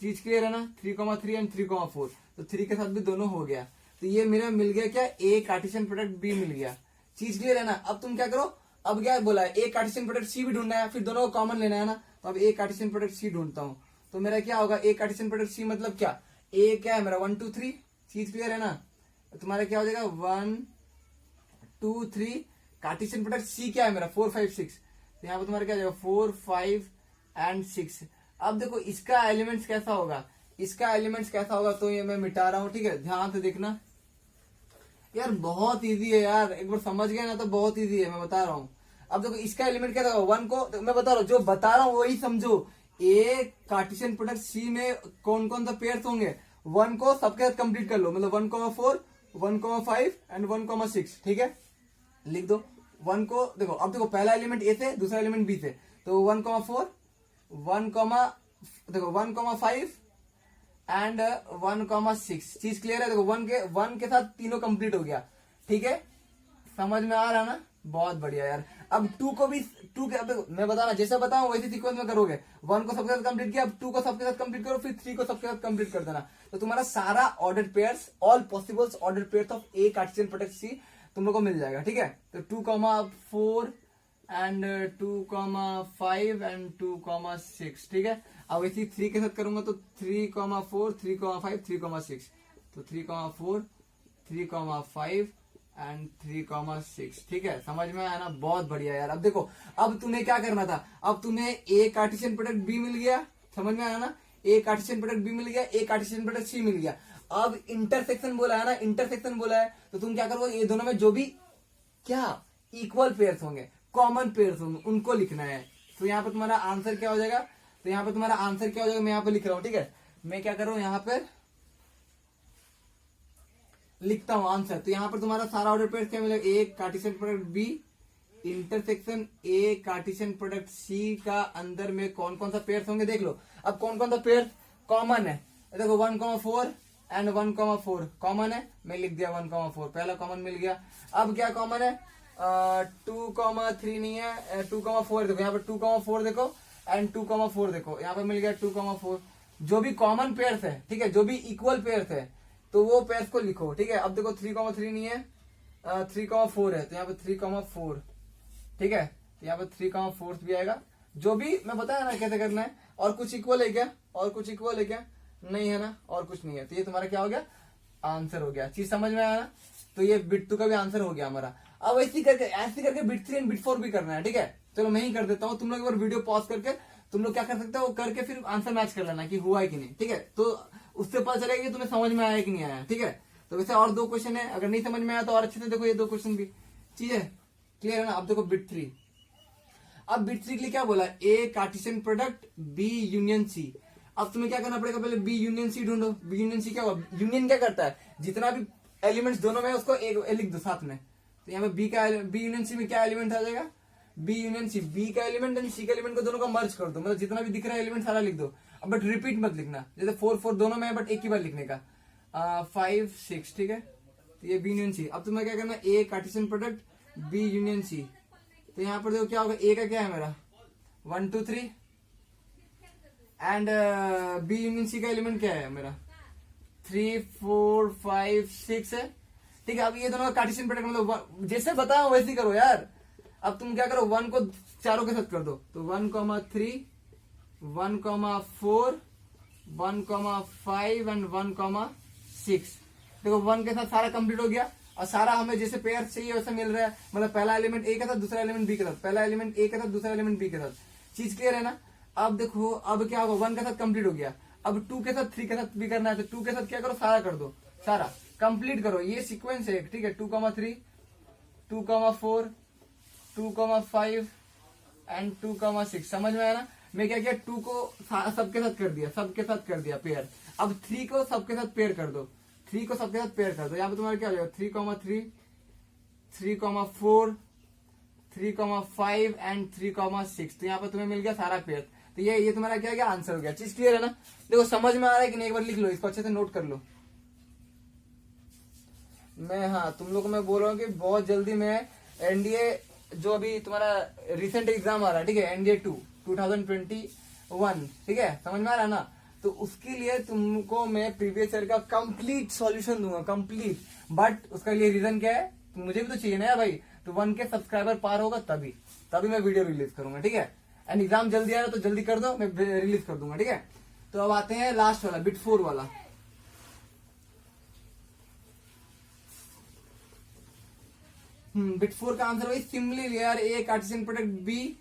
चीज क्लियर है ना? 3,3 एंड 3,4, तो 3 के साथ भी दोनों हो गया। तो ये मेरा मिल गया क्या? ए कार्टेशियन प्रोडक्ट बी मिल गया। चीज क्लियर है ना? अब तुम क्या करो? अब क्या बोला है? ए कार्टेशियन प्रोडक्ट सी भी ढूंढना है, फिर दोनों को कॉमन लेना है ना। तो अब ए कार्टेशियन प्रोडक्ट सी ढूंढता हूँ, तो मेरा क्या होगा? ए कार्टेशियन प्रोडक्ट सी मतलब क्या? ए क्या है मेरा? 1 2 3। चीज क्लियर है ना? तुम्हारा क्या हो जाएगा? 1 2 3, कार्टेशियन प्रोडक्ट सी क्या है मेरा 4 5 6, तो यहाँ पे तुम्हारा क्या हो जाएगा 4 5 एंड 6। अब देखो इसका एलिमेंट्स कैसा होगा, इसका एलिमेंट्स कैसा होगा, तो ये मैं मिटा रहा हूँ, ठीक है, ध्यान से देखना यार, बहुत इजी है यार, एक बार समझ गए ना तो बहुत इजी है, मैं बता रहा हूँ। अब देखो इसका एलिमेंट क्या होगा, 1 को तो मैं बता रहा हूँ, जो बता रहा हूँ वही समझो। ए कार्टेशियन प्रोडक्ट सी में कौन कौन सा पेयर्स होंगे, 1 को सबके साथ कंप्लीट कर लो, मतलब 1,4 1,5 एंड 1,6, ठीक है, लिख दो। 1 को देखो, अब देखो पहला एलिमेंट ए से, दूसरा एलिमेंट बी से, तो 1,4 1, देखो 1,5 एंड 1,6। चीज क्लियर है, देखो 1 के साथ तीनों कंप्लीट हो गया, ठीक है, समझ में आ रहा ना, बहुत बढ़िया यार। अब 2 को भी 2 के, अब देखो मैं बता रहा जैसे बताऊं वैसे सीक्वेंस में करोगे, 1 को सबके साथ कंप्लीट किया, अब 2 को सबके साथ कंप्लीट करो, फिर 3 को सबके साथ कंप्लीट कर देना, तो तुम्हारा सारा order pairs, all possibles order pairs of A Cartesian product C तुम लोग को मिल जाएगा, ठीक है। तो 2,4 एंड 2,5 एंड 2,6, ठीक है। अब इसी 3 के साथ करूंगा तो 3,4 3,5 3,6, तो 3,4 3,5 एंड 3,6, ठीक है, समझ में आया ना, बहुत बढ़िया यार। अब देखो, अब तुम्हें क्या करना था, अब तुम्हें ए कार्टेशियन प्रोडक्ट बी मिल गया, समझ में आया ना, ए कार्टेशियन प्रोडक्ट बी मिल गया, ए कार्टेशियन प्रोडक्ट सी मिल गया। अब इंटरसेक्शन बोला है ना, इंटरसेक्शन बोला है, तो तुम क्या करोगे, ये दोनों में जो भी क्या इक्वल पेयर्स होंगे, कॉमन पेयर्स होंगे, उनको लिखना है। तो यहाँ पे तुम्हारा आंसर क्या हो जाएगा, तो यहाँ पे तुम्हारा आंसर क्या हो जाएगा, मैं यहाँ पे लिख रहा हूँ, ठीक है, मैं क्या कर रहा हूँ यहाँ पे लिखता हूँ आंसर। तो यहाँ पर तुम्हारा सारा ऑर्डर पेयर्स क्या मिलेगा, A Cartesian product B intersection A Cartesian product C का अंदर में कौन कौन सा पेयर्स होंगे, देख लो। अब कौन कौन सा पेयर कॉमन है, देखो 1,4 एंड 1,4 कॉमन है, मैं लिख दिया 1,4, पहला कॉमन मिल गया। अब क्या कॉमन है, 2,3 नहीं है, 2,4 देखो, यहाँ पे 2,4 देखो एंड 2,4 देखो, यहाँ पे मिल गया 2,4। जो भी कॉमन पेयर्स है, ठीक है, जो भी इक्वल पेयर्स है, तो वो पेयर्स को लिखो, ठीक है। अब देखो 3,3 नहीं है, 3,4 है, तो यहाँ पे 3,4, ठीक है, तो यहाँ पे 3,4 भी आएगा। जो भी मैं बताया ना कैसे करना है। और कुछ इक्वल है क्या, और कुछ इक्वल है क्या, नहीं है ना, और कुछ नहीं है, तो ये तुम्हारा क्या हो गया, आंसर हो गया। चीज समझ में आया ना, तो ये बिट 2 का भी आंसर हो गया हमारा। अब ऐसे करके बिट 3 एंड बिट 4 भी करना है, ठीक है। चलो मैं ही कर देता हूँ, तुम लोग एक बार वीडियो पॉज करके तुम लोग क्या कर सकते हो, करके फिर आंसर मैच कर लेना कि हुआ है कि नहीं, ठीक है। तो उससे पता चलेगा कि तुम्हें समझ में आया कि नहीं आया, ठीक है। तो वैसे और 2 क्वेश्चन है, अगर नहीं समझ में आया तो और अच्छे से देखो ये 2 क्वेश्चन भी, ठीक है, क्लियर है ना। अब देखो बिट 3, अब बिट 3 के लिए क्या बोला, A Cartesian product B union C. अब तुम्हें क्या करना पड़ेगा, पहले बी यूनियन सी ढूंढो। बी यूनियन सी क्या हुआ, यूनियन क्या करता है, जितना भी एलिमेंट्स दोनों में उसको एक लिख दो साथ में। तो यहाँ पे बी यूनियन सी में क्या एलिमेंट आ जाएगा, बी यूनियन सी, बी का एलिमेंट एंड सी का एलिमेंट को दोनों का मर्ज कर दो, मतलब जितना भी दिख रहा है एलिमेंट सारा लिख दो। अब बट रिपीट मत लिखना, जैसे 4 4 दोनों में है बट एक ही बार लिखने का, 5 6, ठीक है। तो ये बी यूनियन सी। अब तुम्हें क्या करना, A Cartesian product B union C. तो यहाँ पर देखो क्या होगा, ए का क्या है मेरा 1 2 3 एंड बी यूनियन सी का एलिमेंट क्या है मेरा 3 4 5 6 है, ठीक है। अब ये दोनों का कार्टेशियन प्रोडक्ट मतलब जैसे बताओ वैसे ही करो यार। अब तुम क्या करो, 1 को चारों के साथ कर दो, तो 1,3 1,4 1,5 एंड 1,6। देखो 1 के साथ सारा कंप्लीट हो गया, और सारा हमें जैसे पेयर चाहिए वैसे मिल रहा है, मतलब पहला एलिमेंट ए के साथ दूसरा एलिमेंट बी के साथ, पहला एलिमेंट ए के साथ दूसरा एलिमेंट बी के साथ। चीज क्लियर है ना। अब देखो अब क्या होगा, 1 के साथ कंप्लीट हो गया, अब 2 के साथ 3 के साथ भी करना है, तो 2 के साथ क्या करो, सारा कर दो, सारा कंप्लीट करो। ये सीक्वेंस है, ठीक है, 2,3 2,4 2,5 एंड 2,6, समझ में आया ना। मैं क्या किया, 2 को सबके साथ कर दिया, सबके साथ कर दिया पेयर। अब 3 को सबके साथ पेयर कर दो, 3 को सबके साथ पेयर कर दो। यहाँ पे तुम्हारा क्या हो जाएगा 3,3 3,4 3,5 एंड 3,6। तो यहाँ पे तुम्हें मिल गया सारा पेयर। तो ये तुम्हारा क्या गया, आंसर हो गया। चीज क्लियर है ना। देखो समझ में आ रहा है कि नहीं, एक बार लिख लो इसको, अच्छे से नोट कर लो। मैं हाँ तुम लोग को मैं बोल रहा हूँ कि बहुत जल्दी मैं एनडीए जो अभी तुम्हारा रिसेंट एग्जाम आ रहा है, ठीक है, एनडीए 2 2021, ठीक है, समझ में आ रहा है ना। तो उसके लिए तुमको मैं प्रीवियस ईयर का कंप्लीट सॉल्यूशन दूंगा, कंप्लीट। बट उसका लिए रीजन क्या है, तो मुझे भी तो चाहिए ना यार भाई। तो 1 के सब्सक्राइबर पार होगा तभी मैं वीडियो रिलीज करूंगा, ठीक है। एंड एग्जाम जल्दी आ रहा है तो जल्दी कर दो, मैं रिलीज कर दूंगा, ठीक है। तो अब आते हैं लास्ट वाला, बिट 4 वाला। बिट 4 का आंसर वही सिमिलरली यार, A Cartesian product B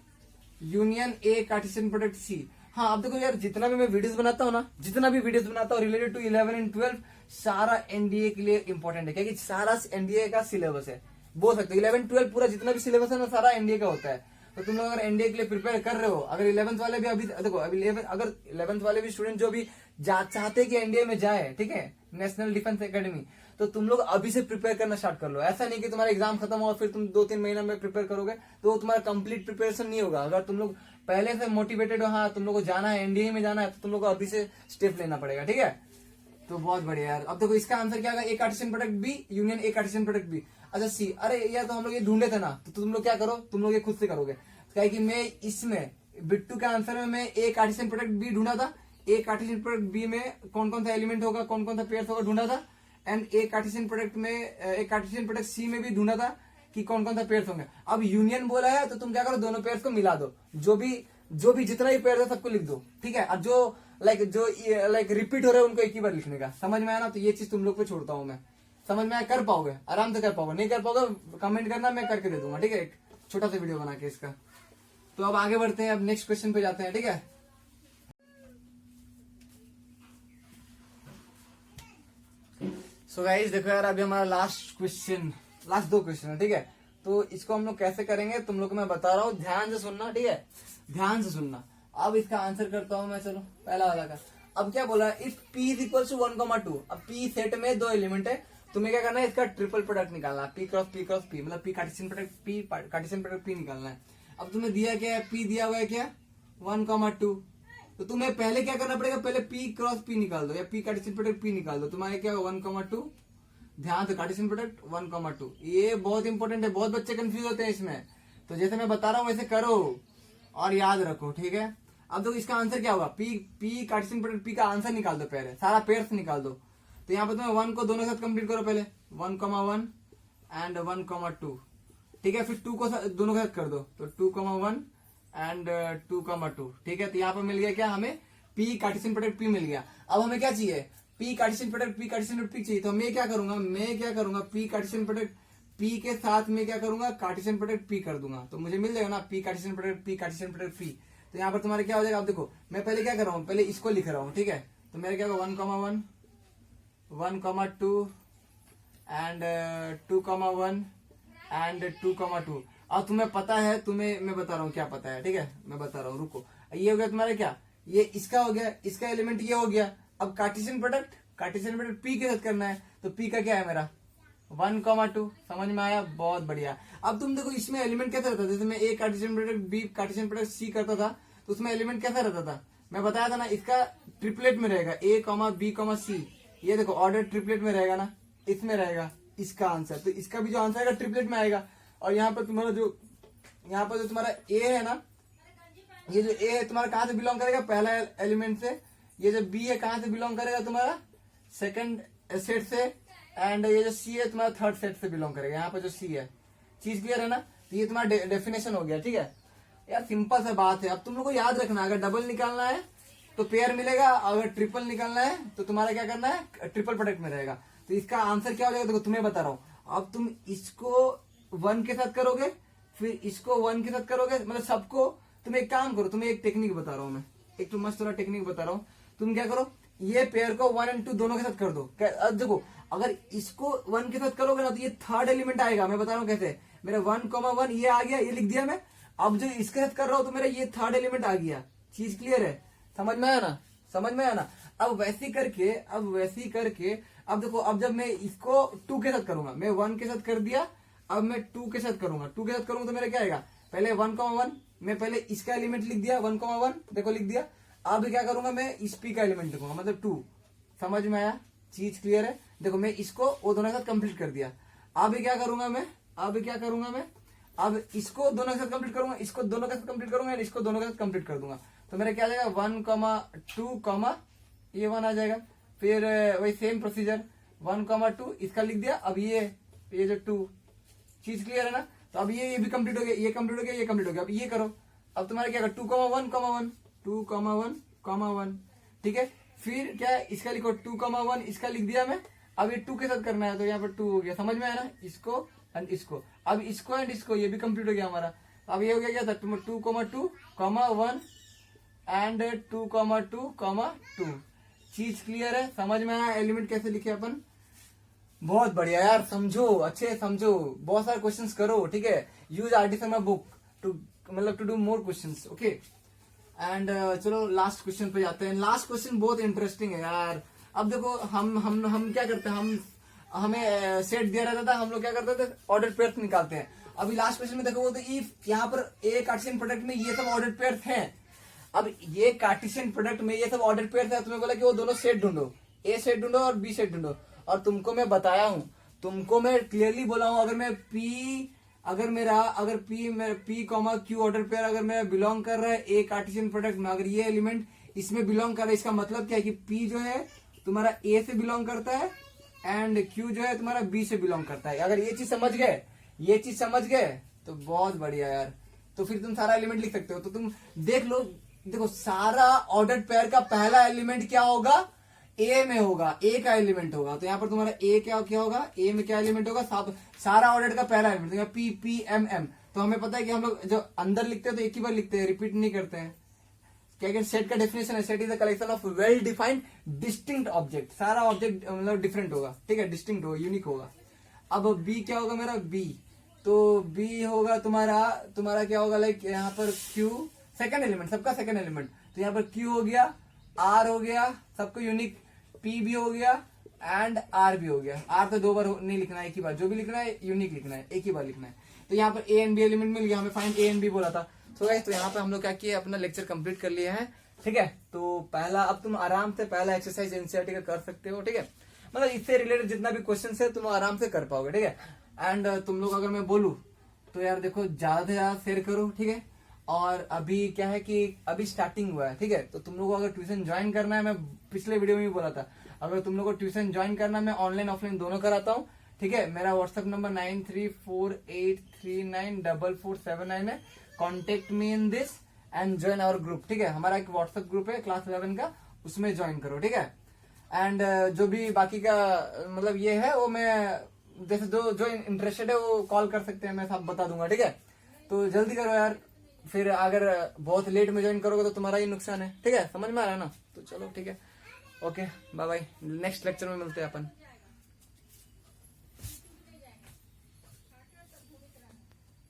union A Cartesian product C. हाँ अब देखो यार, जितना भी मैं वीडियोस बनाता हूँ ना, जितना भी वीडियोस बनाता हूँ रिलेटेड टू 11 एंड 12, सारा एनडीए के लिए इंपॉर्टेंट है, क्योंकि सारा एनडीए का सिलेबस है, बोल सकते हो 11 12 पूरा जितना भी सिलेबस है ना, सारा एनडीए का होता है। तो तुम लोग अगर एनडीए के लिए प्रिपेयर कर रहे हो, अगर 11th वाले भी अभी देखो, अभी 11th वाले भी स्टूडेंट जो भी चाहते हैं कि एनडीए में जाए, ठीक है, नेशनल डिफेंस एकेडमी, तो तुम लोग अभी से प्रिपेयर करना स्टार्ट कर लो। ऐसा नहीं कि तुम्हारा एग्जाम खत्म हो और फिर तुम 2-3 महीना में प्रिपेयर करोगे, तो वो तुम्हारा कंप्लीट प्रिपरेशन नहीं होगा। अगर तुम लोग पहले से मोटिवेटेड हो, हाँ तुम लोग को जाना है, एनडीए में जाना है, तो तुम लोग को अभी से स्टेप लेना पड़ेगा, ठीक है। तो बहुत बढ़िया यार। अब देखो इसका आंसर क्या होगा, A Cartesian product B union A Cartesian product B. अच्छा सी, अरे यार तो हम लोग ये ढूंढे थे ना, तो तुम लोग क्या करो, तुम लोग ये खुद से करोगे, क्या कि मैं इसमें बिट्टू के आंसर में मैं ए कार्टेशियन प्रोडक्ट बी ढूंढा था, ए कार्टेशियन प्रोडक्ट बी में कौन कौन सा एलिमेंट होगा, कौन कौन सा पेयर होगा ढूंढा था, एंड ए कार्टेशियन प्रोडक्ट में, ए कार्टेशियन प्रोडक्ट सी में भी ढूंढा था कि कौन कौन सा पेयर होंगे। अब यूनियन बोला है तो तुम क्या करो, दोनों पेयर को मिला दो, जो भी जितना भी पेयर है सबको लिख दो, ठीक है। अब जो लाइक रिपीट हो रहा है उनको एक ही बार लिखने का, समझ में आया ना। तो ये चीज तुम लोग पे छोड़ता हूँ मैं, समझ में आया, कर पाओगे, आराम से कर पाओगे, नहीं कर पाओगे कमेंट करना, मैं करके दे दूंगा, ठीक है, एक छोटा सा वीडियो बना के इसका। तो अब आगे बढ़ते हैं, अब नेक्स्ट क्वेश्चन पे जाते हैं, ठीक है। सो गाइस देखो यार, अभी हमारा लास्ट 2 क्वेश्चन है, ठीक है। तो इसको हम लोग कैसे करेंगे तुम लोग को मैं बता रहा हूँ, ध्यान से सुनना, ठीक है, ध्यान से सुनना। अब इसका आंसर करता हूँ मैं, चलो पहला वाला का। अब क्या बोला, if P is equal to 1,2। अब P सेट में 2 एलिमेंट है, तुम्हें क्या करना है, इसका ट्रिपल प्रोडक्ट निकालना है, P cross P cross P, मतलब P कार्टेशियन प्रोडक्ट P निकालना है। अब तुम्हें दिया क्या है, P दिया हुआ है क्या, 1,2। तो तुम्हें पहले क्या करना पड़ेगा, पहले P क्रॉस P निकाल दो, या P कार्टेशियन प्रोडक्ट P निकाल दो, तुम्हारे क्या 1,2। ध्यान से, कार्टेशियन प्रोडक्ट 1,2, ये बहुत इंपॉर्टेंट है, बहुत बच्चे कंफ्यूज होते हैं इसमें। तो जैसे मैं बता रहा हूँ वैसे करो और याद रखो, ठीक है। अब देखो इसका आंसर क्या होगा, P कार्टेशियन प्रोडक्ट P का आंसर निकाल दो, पहले सारा पेयर्स निकाल दो। तो यहाँ पर तुम्हें 1 को दोनों के साथ कंप्लीट करो, पहले 1,1 एंड 1,2, ठीक है। फिर 2 को दोनों के साथ कर दो, तो 2,1 एंड 2,2, ठीक है। तो यहाँ पर मिल गया क्या हमें, P कार्टेशियन प्रोडक्ट P मिल गया। अब हमें क्या चाहिए, P कार्टेशियन प्रोडक्ट P चाहिए। तो मैं क्या करूंगा, P कार्टेशियन प्रोडक्ट P के साथ में क्या करूंगा, कार्टेशियन प्रोडक्ट P कर दूंगा, तो मुझे मिल जाएगा ना P कार्टेशियन प्रोडक्ट P। तो यहाँ पर तुम्हारे क्या हो जाएगा, अब देखो मैं पहले क्या कर रहा हूँ, पहले इसको लिख रहा हूँ, ठीक है। तो मेरे क्या होगा 1,1 1,2 एंड 2,1 एंड 2,2। अब तुम्हें पता है, तुम्हें मैं बता रहा हूँ क्या पता है, ठीक है, मैं बता रहा हूँ, रुको। ये हो गया तुम्हारा क्या, ये इसका हो गया, इसका एलिमेंट ये हो गया। अब कार्टेशियन प्रोडक्ट P के साथ करना है, तो P का क्या है मेरा 1,2, समझ में आया, बहुत बढ़िया। अब तुम देखो इसमें एलिमेंट कैसा रहता था, जैसे मैं A cartesian product B Cartesian product C करता था, तो उसमें एलिमेंट कैसा रहता था, मैं बताया था ना, इसका ट्रिपलेट में रहेगा, A, B, C। ये देखो ऑर्डर ट्रिपलेट में रहेगा ना, इसमें रहेगा इसका आंसर, तो इसका भी जो आंसर आएगा ट्रिपलेट में आएगा। और यहाँ पर तुम्हारा जो तुम्हारा A है ना, ये जो A है तुम्हारा कहाँ से बिलोंग करेगा, पहला एलिमेंट से। ये जो B है कहाँ से बिलोंग करेगा, तुम्हारा सेकंड सेट से। एंड ये जो C है तुम्हारा थर्ड सेट से बिलोंग करेगा। यहाँ पर जो C है, चीज क्लियर है ना। तो ये तुम्हारा डेफिनेशन हो गया, ठीक है यार, सिंपल सा बात है। अब तुम लोग को याद रखना, अगर डबल निकालना है तो पेयर मिलेगा, अगर ट्रिपल निकालना है तो तुम्हारा क्या करना है, ट्रिपल प्रोडक्ट में रहेगा। तो इसका आंसर क्या हो जाएगा, देखो तुम्हें बता रहा हूँ। अब तुम इसको 1 के साथ करोगे, फिर इसको 1 के साथ करोगे, मतलब सबको। तुम एक काम करो, तुम्हें एक टेक्निक बता रहा हूँ मैं, एक तो मस्त वाला टेक्निक बता रहा हूँ। तुम क्या करो, ये पेयर को 1 और 2 दोनों के साथ कर दो। देखो अगर इसको 1 के साथ करोगे ना, तो ये थर्ड एलिमेंट आएगा। मैं बता रहा हूँ कैसे, मेरा 1,1 ये आ गया, ये लिख दिया मैं। अब जो इसके साथ कर रहा हूँ तो मेरा ये थर्ड एलिमेंट आ गया। चीज क्लियर है, समझ में आया ना, समझ में आया ना। अब वैसे करके अब देखो, अब जब मैं इसको 2 के साथ करूंगा, मैं 1 के साथ कर दिया, अब मैं 2 के साथ करूंगा। 2 के साथ करूंगा तो मेरा क्या आएगा, पहले 1,1 मैं पहले इसका एलिमेंट लिख दिया, 1,1 देखो लिख दिया। अब क्या करूंगा, मैं इस P का एलिमेंट लिखूंगा, मतलब 2। समझ में आया, चीज क्लियर है। देखो मैं इसको वो दोनों के साथ कंप्लीट कर दिया। अब क्या करूंगा मैं, अब इसको दोनों के साथ कंप्लीट करूंगा, इसको दोनों के साथ कंप्लीट करूंगा, इसको दोनों के साथ कंप्लीट कर दूंगा। तो मेरा क्या आ जाएगा 1,2, ये 1 आ जाएगा। फिर वही सेम प्रोसीजर 1,2 इसका लिख दिया। अब ये जो 2, चीज क्लियर है ना। तो अब ये भी कंप्लीट हो गया, ये कंप्लीट हो गया, ये कंप्लीट हो गया। अब ये करो, अब तुम्हारा क्या 2,1, ठीक है। फिर क्या इसका लिखो 2,1 इसका लिख दिया मैं। अब ये 2 के साथ करना है, तो यहाँ पर 2 हो गया, समझ में आया ना। इसको एंड इसको, अब इसको एंड इसको, ये भी कंप्लीट हो गया हमारा। अब ये हो गया क्या था, 2,2,1 एंड 2,2,2। चीज क्लियर है, समझ में आया एलिमेंट कैसे लिखे अपन? बहुत बढ़िया यार, समझो, अच्छे से समझो, बहुत सारे क्वेश्चंस करो, ठीक है। Use RT Sharma book to मतलब to do more questions, okay. And चलो लास्ट क्वेश्चन पे जाते हैं। लास्ट क्वेश्चन बहुत इंटरेस्टिंग है यार। अब देखो हम क्या करते हैं, हमें सेट दिया रहता था, हम लोग क्या करते थे, ऑर्डर पेयर्स निकालते हैं। अभी लास्ट क्वेश्चन में देखो, वो तो इफ यहाँ पर ए कार्टेशियन प्रोडक्ट में ये सब ऑर्डर पेयर्स हैं। अब ये कार्टेशियन प्रोडक्ट में ये सब ऑर्डर पेयर्स है, तुम्हें बोला कि वो दोनों सेट ढूंढो, ए सेट ढूंढो और बी सेट ढूंढो। और तुमको मैं बताया हूं, तुमको मैं क्लियरली बोला हूं, अगर P comma Q order pair अगर मैं बिलोंग कर रहा है ए कार्टेशियन प्रोडक्ट में, अगर ये एलिमेंट इसमें बिलोंग कर रहा है, इसका मतलब क्या है कि पी जो है तुम्हारा ए से बिलोंग करता है एंड क्यू जो है तुम्हारा बी से बिलोंग करता है। अगर ये चीज समझ गए तो बहुत बढ़िया यार, तो फिर तुम सारा एलिमेंट लिख सकते हो। तो तुम देख लो, देखो सारा ऑर्डर पेयर का पहला एलिमेंट क्या होगा, ए में होगा, ए का एलिमेंट होगा। तो यहाँ पर तुम्हारा ए क्या होगा, ए में क्या एलिमेंट होगा, सारा ऑर्डर का पहला एलिमेंट, तो पी पी एम एम। तो हमें पता है कि हम लोग जो अंदर लिखते हैं तो एक ही बार लिखते हैं, रिपीट नहीं करते हैं। क्या सेट का डेफिनेशन है, set is the collection of well defined distinct object. सारा ऑब्जेक्ट मतलब डिफरेंट होगा, ठीक है, डिस्टिंक्ट होगा, यूनिक होगा। अब बी क्या होगा मेरा, बी, तो बी होगा तुम्हारा क्या होगा, लाइक यहाँ पर क्यू सेकंड एलिमेंट, सबका सेकंड एलिमेंट, तो यहाँ पर क्यू हो गया, आर हो गया, सबको यूनिक, पी भी हो गया एंड आर भी हो गया। आर तो 2 बार नहीं लिखना है, एक ही बार, जो भी लिखना है यूनिक लिखना है, एक ही बार लिखना है। तो यहाँ पर ए एंड बी एलिमेंट मिल गया, हमें फाइंड ए एंड बी बोला था। तो गाइस, तो यहाँ पे हम लोग क्या किए, अपना लेक्चर कंप्लीट कर लिए हैं, ठीक है। तो पहला, अब तुम आराम से पहला एक्सरसाइज एनसीईआरटी का कर सकते हो, ठीक है। मतलब इससे रिलेटेड जितना भी क्वेश्चन है तुम आराम से कर पाओगे, ठीक है। एंड तुम लोग अगर मैं बोलूं तो यार देखो, ज्यादा से ज्यादा शेयर करो, ठीक है। और अभी क्या है कि अभी स्टार्टिंग हुआ है, ठीक है। तो तुम लोग को अगर ट्यूशन ज्वाइन करना है, मैं पिछले वीडियो में भी बोला था, अगर तुम लोग को ट्यूशन ज्वाइन करना है, मैं ऑनलाइन ऑफलाइन दोनों कराता हूँ, ठीक है। मेरा व्हाट्सएप नंबर 9348394479 है। Contact me in this and join our group, ठीक है। हमारा एक व्हाट्सएप ग्रुप है क्लास 11 का, उसमें ज्वाइन करो, ठीक है। एंड जो भी बाकी का मतलब ये है, वो मैं जैसे जो इंटरेस्टेड है वो कॉल कर सकते हैं, मैं सब बता दूंगा, ठीक है। तो जल्दी करो यार, फिर अगर बहुत लेट में ज्वाइन करोगे तो तुम्हारा ही नुकसान है, ठीक है। समझ में आ रहा है ना? तो चलो ठीक है, okay, bye bye, next lecture में मिलते हैं अपन।